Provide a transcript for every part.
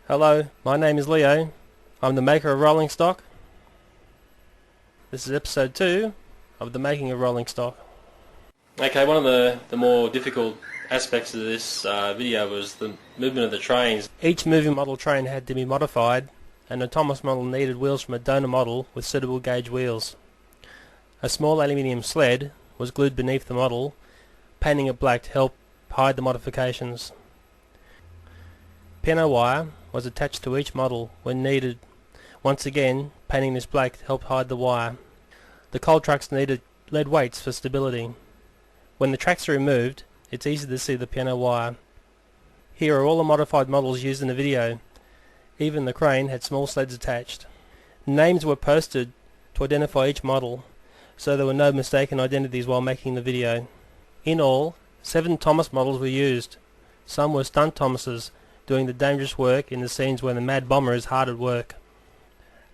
Hello, my name is Leo. I'm the maker of Rolling Stock. This is episode 2 of the making of Rolling Stock. Okay, one of the more difficult aspects of this video was the movement of the trains. Each moving model train had to be modified, and the Thomas model needed wheels from a donor model with suitable gauge wheels. A small aluminium sled was glued beneath the model, painting it black to help hide the modifications. Piano wire was attached to each model when needed. Once again, painting this black helped hide the wire. The coal trucks needed lead weights for stability. When the tracks are removed, it's easy to see the piano wire. Here are all the modified models used in the video. Even the crane had small sleds attached. Names were posted to identify each model, so there were no mistaken identities while making the video. In all, 7 Thomas models were used. Some were stunt Thomases, doing the dangerous work in the scenes when the Mad Bomber is hard at work.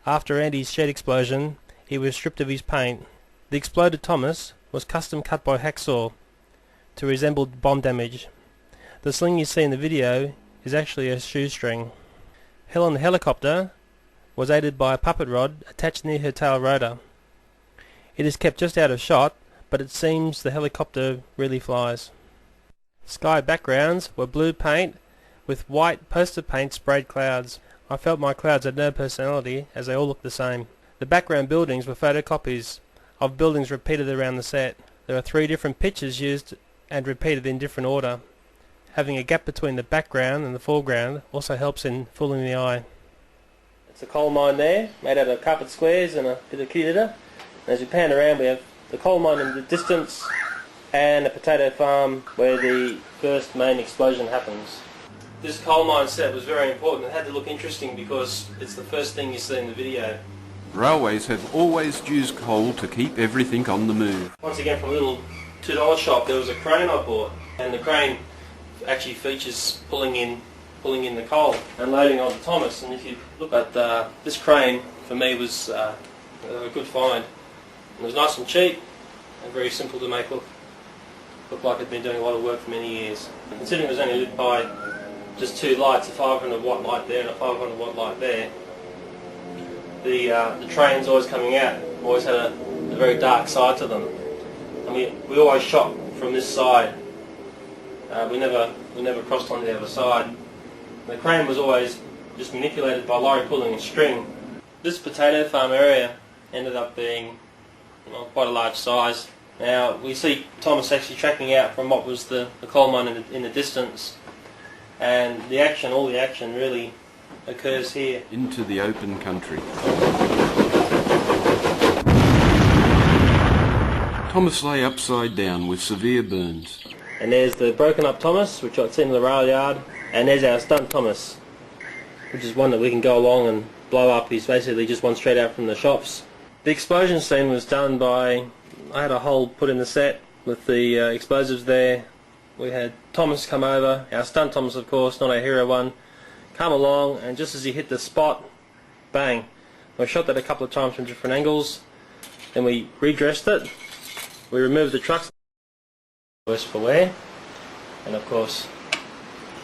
After Andy's shed explosion, he was stripped of his paint. The exploded Thomas was custom cut by hacksaw to resemble bomb damage. The sling you see in the video is actually a shoestring. Helen the helicopter was aided by a puppet rod attached near her tail rotor. It is kept just out of shot, but it seems the helicopter really flies. Sky backgrounds were blue paint with white poster paint sprayed clouds. I felt my clouds had no personality as they all looked the same. The background buildings were photocopies of buildings repeated around the set. There are 3 different pictures used and repeated in different order. Having a gap between the background and the foreground also helps in fooling the eye. It's a coal mine there, made out of carpet squares and a bit of kitty litter. As we pan around, we have the coal mine in the distance and a potato farm where the first main explosion happens. This coal mine set was very important. It had to look interesting because it's the first thing you see in the video. Railways have always used coal to keep everything on the move. Once again, from a little $2 shop, there was a crane I bought, and the crane actually features pulling in the coal and loading on the Thomas. And if you look at this crane, for me was a good find. It was nice and cheap and very simple to make look like it'd been doing a lot of work for many years. And considering it was only lit by just 2 lights, a 500 watt light there and a 500 watt light there, the trains always coming out always had a very dark side to them. And we always shot from this side. We never crossed on the other side. The crane was always just manipulated by lorry pulling a string. This potato farm area ended up being quite a large size. Now we see Thomas actually tracking out from what was the coal mine in the distance, and all the action really occurs here. Into the open country. Thomas lay upside down with severe burns. And there's the broken up Thomas, which I've seen in the rail yard, and there's our stunt Thomas, which is one that we can go along and blow up. He's basically just one straight out from the shops. The explosion scene was done by, I had a hole put in the set with the explosives there. We had Thomas come over, our stunt Thomas of course, not our hero one, come along, and just as he hit the spot, bang. We shot that a couple of times from different angles, then we redressed it, we removed the trucks, worse for wear, and of course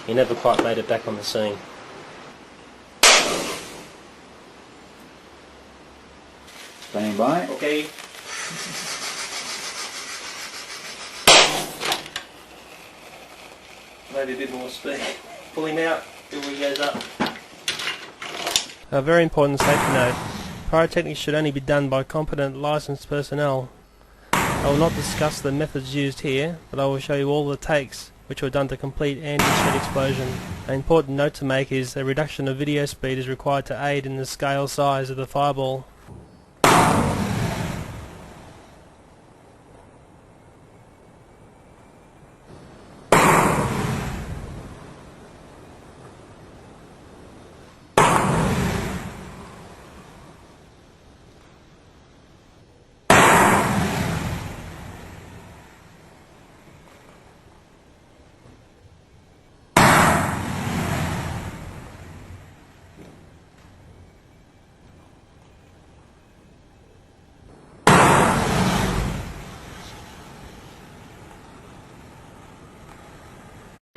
he never quite made it back on the scene. Standing by. Okay. Maybe a bit more speed. Pull him out, till he goes up. A very important safety note. Pyrotechnics should only be done by competent licensed personnel. I will not discuss the methods used here, but I will show you all the takes which were done to complete Andy's shed explosion. An important note to make is a reduction of video speed is required to aid in the scale size of the fireball.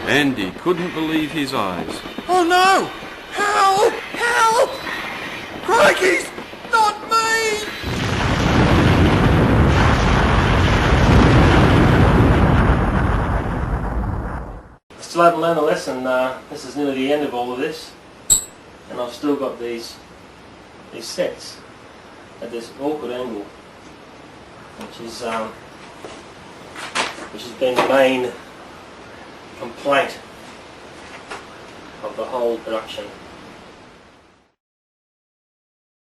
Andy couldn't believe his eyes. Oh no! How? Still haven't learned the lesson. This is nearly the end of all of this, and I've still got these sets at this awkward angle, which has been the main complaint of the whole production.